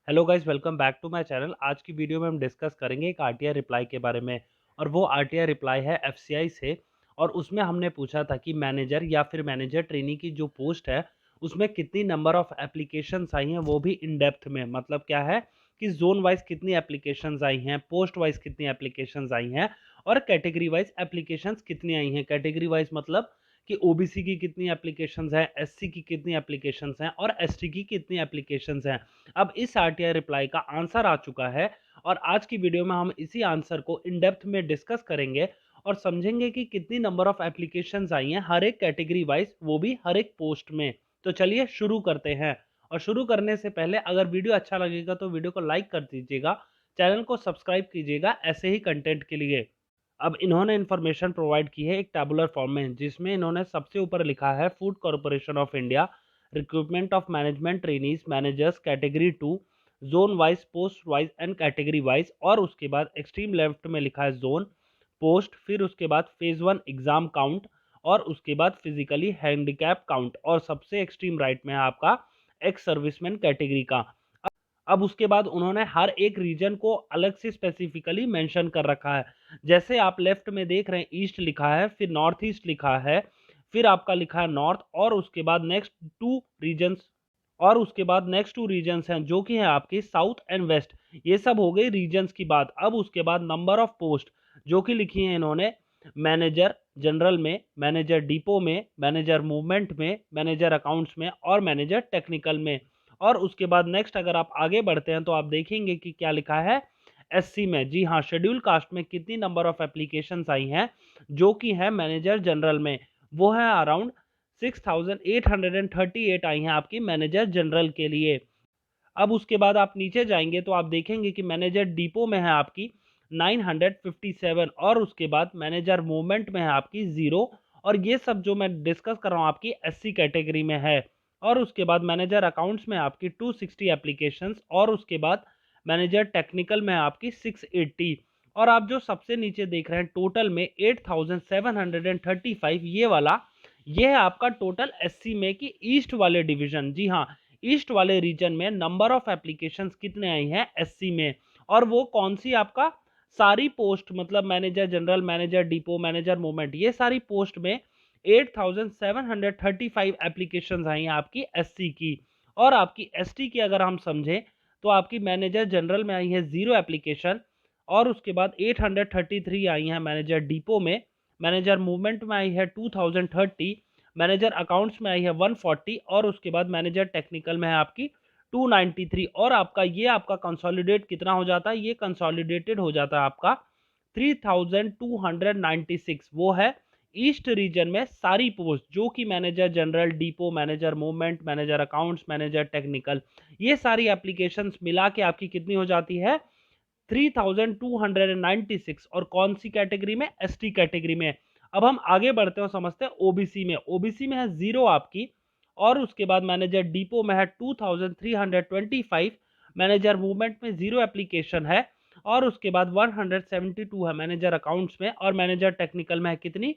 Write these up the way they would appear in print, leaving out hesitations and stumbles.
Hello guys, welcome back to my channel. आज की video में हम डिस्कस करेंगे एक आरटीआई रिप्लाई के बारे में। और वो आरटीआई रिप्लाई है एफसीआई से। और उसमें हमने पूछा था कि मैनेजर या फिर मैनेजर ट्रेनी की जो पोस्ट है उसमें कितनी नंबर ऑफ एप्लीकेशंस आई हैं, वो भी इन डेप्थ में। मतलब क्या है कि जोन वाइज कितनी एप्लीकेशंस आई हैं, पोस्ट वाइज कितनी एप्लीकेशंस आई हैं और कैटेगरी वाइज एप्लीकेशंस कितनी आई हैं। कैटेगरी वाइज मतलब कि ओबीसी की कितनी एप्लीकेशंस हैं, एससी की कितनी एप्लीकेशंस हैं और एसटी की कितनी एप्लीकेशंस हैं। अब इस आरटीआई रिप्लाई का आंसर आ चुका है और आज की वीडियो में हम इसी आंसर को इन डेप्थ में डिस्कस करेंगे और समझेंगे कि कितनी नंबर ऑफ एप्लीकेशंस आई हैं हर एक कैटेगरी वाइज, वो भी हर एक पोस्ट में। तो चलिए शुरू करते हैं। और शुरू करने से पहले अगर वीडियो अच्छा लगेगा तो वीडियो को लाइक कर दीजिएगा, चैनल को सब्सक्राइब कीजिएगा ऐसे ही कंटेंट के लिए। अब इन्होंने इन्फॉर्मेशन प्रोवाइड की है एक टेबुलर फॉर्म में, जिसमें इन्होंने सबसे ऊपर लिखा है food corporation of India recruitment of management trainees managers category 2 zone wise post wise and category wise. और उसके बाद एक्सट्रीम लेफ्ट में लिखा है जोन पोस्ट, फिर उसके बाद फेज 1 एग्जाम काउंट और उसके बाद फिजिकली हैंडीकैप काउंट और सबसे एक्सट्रीम राइट में है आपका एक्स सर्विसमैन कैटेगरी का। अब उसके बाद उन्होंने हर एक रीजन को अलग से स्पेसिफिकली मेंशन कर रखा है। जैसे आप लेफ्ट में देख रहे हैं ईस्ट लिखा है, फिर नॉर्थ ईस्ट लिखा है, फिर आपका लिखा है नॉर्थ और उसके बाद नेक्स्ट टू रीजन्स हैं जो कि हैं आपके साउथ एंड वेस्ट। ये सब हो गई रीजन्स की बात। अब उसके बाद नंबर ऑफ पोस्ट जो कि लिखी है इन्होंने मैनेजर जनरल में, मैनेजर डिपो में, मैनेजर मूवमेंट में, मैनेजर अकाउंट्स में और मैनेजर टेक्निकल में। और उसके बाद नेक्स्ट अगर आप आगे बढ़ते हैं तो आप देखेंगे कि क्या लिखा है एससी में। जी हाँ, शेड्यूल कास्ट में कितनी नंबर ऑफ एप्लीकेशंस आई हैं जो कि है मैनेजर जनरल में, वो है अराउंड 6838 आई हैं आपकी मैनेजर जनरल के लिए। अब उसके बाद आप नीचे जाएंगे तो आप देखेंगे कि मैनेजर डिपो में है आपकी 957 और उसके बाद मैनेजर मूवमेंट में है आपकी 0। और ये सब जो मैं डिस्कस कर रहा हूँ आपकी एससी कैटेगरी में है। और उसके बाद मैनेजर अकाउंट्स में आपकी 260 एप्लीकेशंस और उसके बाद मैनेजर टेक्निकल में आपकी 680। और आप जो सबसे नीचे देख रहे हैं टोटल में 8735, ये वाला ये है आपका टोटल एससी में की ईस्ट वाले डिवीजन। जी हाँ, ईस्ट वाले रीजन में नंबर ऑफ एप्लीकेशंस कितने आई हैं एससी में। और वो कौन सी आपका सारी पोस्ट मतलब manager general, manager depot, manager movement, ये सारी पोस्ट में 8735 एप्लीकेशंस आई हैं आपकी एससी की। और आपकी एसटी की अगर हम समझें तो आपकी मैनेजर जनरल में आई है 0 एप्लीकेशन और उसके बाद 833 आई हैं मैनेजर डिपो में, मैनेजर मूवमेंट में आई है 2030, मैनेजर अकाउंट्स में आई है 140 और उसके बाद मैनेजर टेक्निकल में है आपकी 293। और आपका ये आपका कंसोलिडेट कितना हो जाता है, ये कंसोलिडेटेड हो जाता है आपका 3296। वो है ईस्ट रीजन में सारी पोस्ट जो कि manager general, depot, manager movement, manager accounts, manager technical, ये सारी एप्लीकेशंस मिला के आपकी कितनी हो जाती है 3296। और कौन सी कैटेगरी में, एसटी कैटेगरी में। अब हम आगे बढ़ते हैं, समझते हैं ओबीसी में। ओबीसी में है 0 आपकी और उसके बाद मैनेजर डिपो में है 2325, मैनेजर मूवमेंट में 0 एप्लीकेशन है और उसके बाद 172 है मैनेजर अकाउंट्स में और मैनेजर टेक्निकल में है कितनी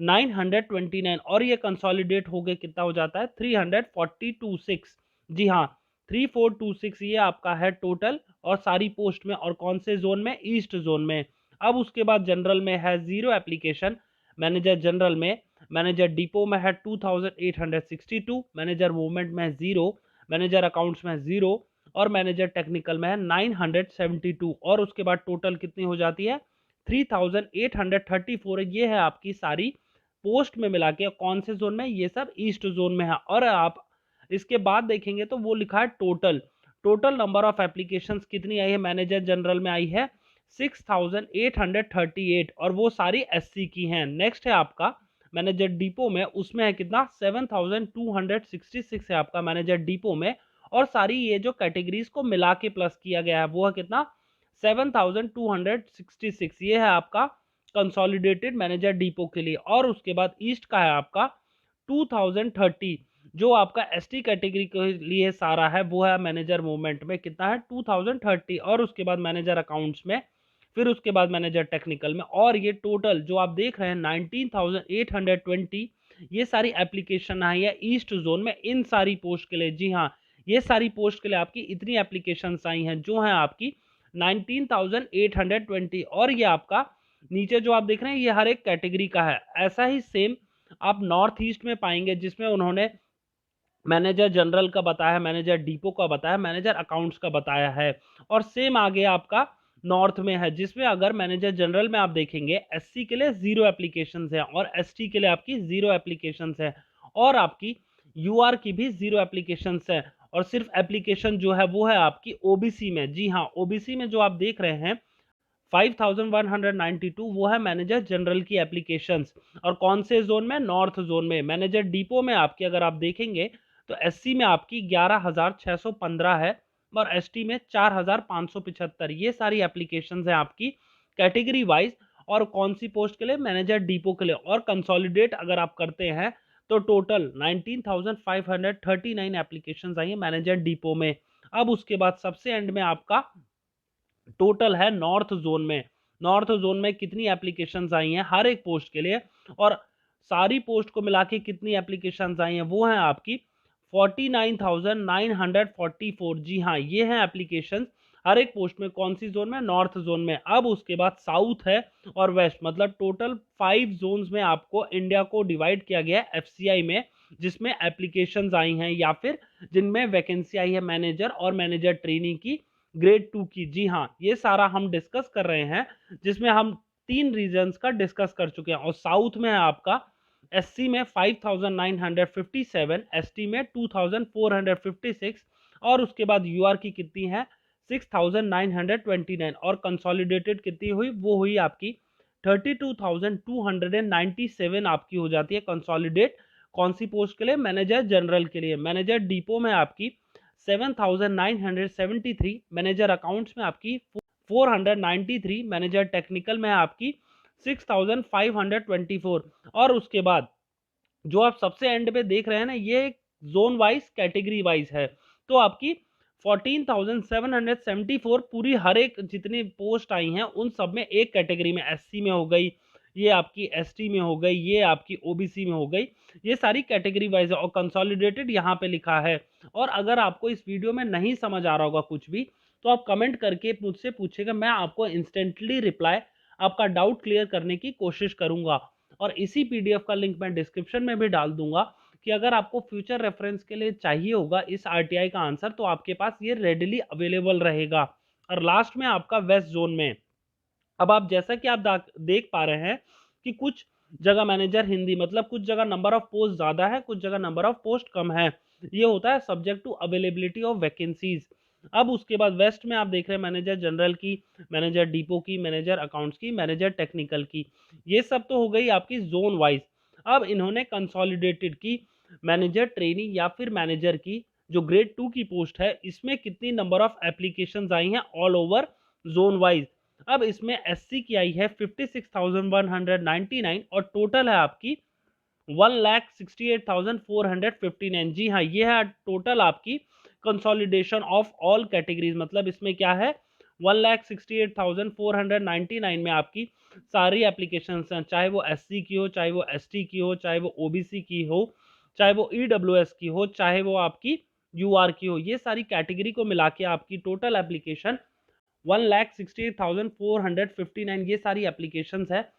929। और ये कंसोलिडेट हो गए कितना हो जाता है 3426। जी हाँ, 3426 ये आपका है टोटल और सारी पोस्ट में। और कौन से जोन में, ईस्ट जोन में। अब उसके बाद जनरल में है 0 एप्लीकेशन मैनेजर जनरल में, मैनेजर डिपो में है 2862, मैनेजर मूवमेंट में है 0, मैनेजर अकाउंट्स में है 0 और मैनेजर टेक्निकल में है 972। और उसके बाद टोटल कितनी हो जाती है 3834। ये है आपकी सारी पोस्ट में मिला के कौन से जोन में, ये सब ईस्ट जोन में है। और आप इसके बाद देखेंगे तो वो लिखा है टोटल नंबर ऑफ एप्लीकेशंस कितनी आई है मैनेजर जनरल में आई है 6838 और वो सारी एससी की हैं। नेक्स्ट है आपका मैनेजर डिपो में, उसमें है कितना 7266 है आपका मैनेजर डिपो में। और सारी ये जो कैटेगरीज को मिला के प्लस किया गया है वो है कितना 7266, ये है आपका कंसोलिडेटेड मैनेजर डिपो के लिए। और उसके बाद ईस्ट का है आपका 2030 जो आपका एसटी कैटेगरी के लिए सारा है, वो है मैनेजर मूवमेंट में कितना है 2030 और उसके बाद मैनेजर अकाउंट्स में, फिर उसके बाद मैनेजर टेक्निकल में। और ये टोटल जो आप देख रहे हैं 19820, ये सारी एप्लीकेशन आई है ईस्ट जोन में इन सारी पोस्ट के लिए। जी हाँ, ये सारी पोस्ट के लिए आपकी इतनी एप्लीकेशंस आई हैं, जो हैं आपकी 19,820। और ये आपका नीचे जो आप देख रहे हैं ये हर एक कैटेगरी का है। ऐसा ही सेम आप नॉर्थ ईस्ट में पाएंगे, जिसमें उन्होंने मैनेजर जनरल का बताया है, मैनेजर डिपो का बताया, मैनेजर अकाउंट्स का बताया है। और सेम आगे आपका नॉर्थ में है, जिसमें अगर मैनेजर जनरल में आप देखेंगे एससी के लिए 0 एप्लीकेशंस है और एसटी के लिए आपकी 0 एप्लीकेशंस है और आपकी यूआर की भी 0 एप्लीकेशंस है। और सिर्फ एप्लीकेशन जो है वो है आपकी ओबीसी में। जी हाँ, ओबीसी में जो आप देख रहे हैं 5192 वो है मैनेजर जनरल की एप्लीकेशंस। और कौन से जोन में? नॉर्थ जोन में। मैनेजर डिपो में आपकी अगर आप देखेंगे तो एससी में आपकी 11,615 है और एसटी में 4,575। ये सारी एप्लीकेशंस हैं आपकी कैटेगरी वाइज। और कौन सी पोस्ट के लिए? मैनेजर डिपो के लिए। और कंसोलिडेट अगर आप करते हैं तो टोटल 19,539 एप्लीकेशंस आई है मैनेजर डिपो में। अब उसके बाद सबसे एंड में आपका टोटल है नॉर्थ जोन में। नॉर्थ जोन में कितनी एप्लीकेशंस आई हैं हर एक पोस्ट के लिए, और सारी पोस्ट को मिला के कितनी एप्लीकेशंस आई हैं वो हैं आपकी 49,944। जी हाँ, ये हैं एप्लीकेशंस हर एक पोस्ट में। कौन सी जोन में? नॉर्थ जोन में। अब उसके बाद साउथ है और वेस्ट, मतलब टोटल 5 जोन्स में आपको इंडिया को डिवाइड किया गया है एफसीआई में, जिसमें एप्लीकेशंस आई हैं या फिर जिनमें वैकेंसी आई है मैनेजर और मैनेजर ट्रेनिंग की ग्रेड 2 की। जी हाँ, ये सारा हम डिस्कस कर रहे हैं, जिसमें हम 3 रीजन्स का डिस्कस कर चुके हैं। और साउथ में है आपका एससी में 5,957, एसटी में 2,456 और उसके बाद यूआर की कितनी है 6,929 और कंसोलिडेटेड कितनी हुई? वो हुई आपकी 32,297 आपकी हो जाती है कंसोलिडेट। कौन सी पोस्ट के लिए? मैनेजर जनरल के लिए। मैनेजर डिपो में आपकी 7,973, मैनेजर अकाउंट्स में आपकी 493, मैनेजर टेक्निकल में आपकी 6,524। और उसके बाद जो आप सबसे एंड पे देख रहे हैं ना, ये जोन वाइज कैटेगरी वाइज है। तो आपकी 14,774 पूरी हर एक जितनी पोस्ट आई हैं उन सब में एक कैटेगरी में, एससी में हो गई, ये आपकी एसटी में हो गई, ये आपकी ओबीसी में हो गई। ये सारी कैटेगरी वाइज है और कंसोलिडेटेड यहाँ पे लिखा है। और अगर आपको इस वीडियो में नहीं समझ आ रहा होगा कुछ भी, तो आप कमेंट करके मुझसे पूछेगा, मैं आपको इंस्टेंटली रिप्लाई आपका डाउट क्लियर करने की कोशिश करूंगा। और इसी पीडीएफ का लिंक मैं डिस्क्रिप्शन में भी डाल दूंगा कि अगर आपको फ्यूचर रेफरेंस के लिए चाहिए होगा इस आरटीआई का आंसर, तो आपके पास ये रेडिली अवेलेबल रहेगा। और लास्ट में आपका वेस्ट जोन में, अब आप जैसा कि आप देख पा रहे हैं कि कुछ जगह मैनेजर हिंदी, मतलब कुछ जगह नंबर ऑफ पोस्ट ज्यादा है, कुछ जगह नंबर ऑफ पोस्ट कम है। ये होता है subject to availability of vacancies. अब उसके बाद वेस्ट में आप देख रहे हैं मैनेजर जनरल की, मैनेजर डिपो की, मैनेजर अकाउंट्स की, मैनेजर टेक्निकल की। ये सब तो हो गई आपकी जोन वाइज। अब इन्होंने कंसोलिडेटेड की मैनेजर ट्रेनिंग या फिर मैनेजर की जो ग्रेड 2 की पोस्ट है, इसमें कितनी नंबर ऑफ एप्लीकेशंस आई हैं ऑल ओवर जोन वाइज। अब इसमें एससी की आई है 56,199 और टोटल है आपकी 1,68,459। जी हाँ, ये है टोटल आपकी कंसोलिडेशन ऑफ ऑल कैटेगरीज। मतलब इसमें क्या है 1,68,499 में आपकी सारी एप्लीकेशन हैं, चाहे वो एससी की हो, चाहे वो एसटी की हो, चाहे वो ओबीसी की हो, चाहे वो ईडब्ल्यूएस की हो, चाहे वो आपकी यूआर की हो। ये सारी कैटेगरी को मिला के आपकी टोटल एप्लीकेशन 1,68,459 ये सारी एप्लीकेशंस है।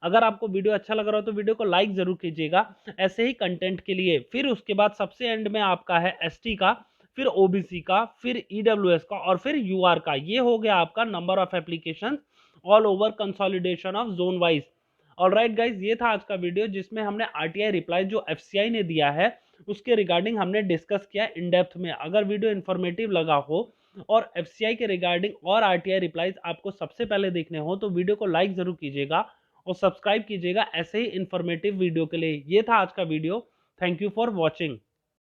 अगर आपको वीडियो अच्छा लग रहा हो तो वीडियो को लाइक जरूर कीजिएगा ऐसे ही कंटेंट के लिए। फिर उसके बाद सबसे एंड में आपका है एसटी का, फिर ओबीसी का, फिर ईडब्ल्यूएस का और फिर यूआर का। ये हो गया आपका number of application all over consolidation of zone wise. Alright guys, ये था आज का वीडियो जिसमें हमने आरटीआई रिप्लाई जो एफसीआई ने दिया है उसके रिगार्डिंग हमने डिस्कस किया इन डेप्थ में। अगर वीडियो इन्फॉर्मेटिव लगा हो और एफसीआई के रिगार्डिंग और आरटीआई रिप्लाईज आपको सबसे पहले देखने हो तो वीडियो को लाइक जरूर कीजिएगा और सब्सक्राइब कीजिएगा ऐसे ही इंफॉर्मेटिव वीडियो के लिए। ये था आज का video. Thank you for watching.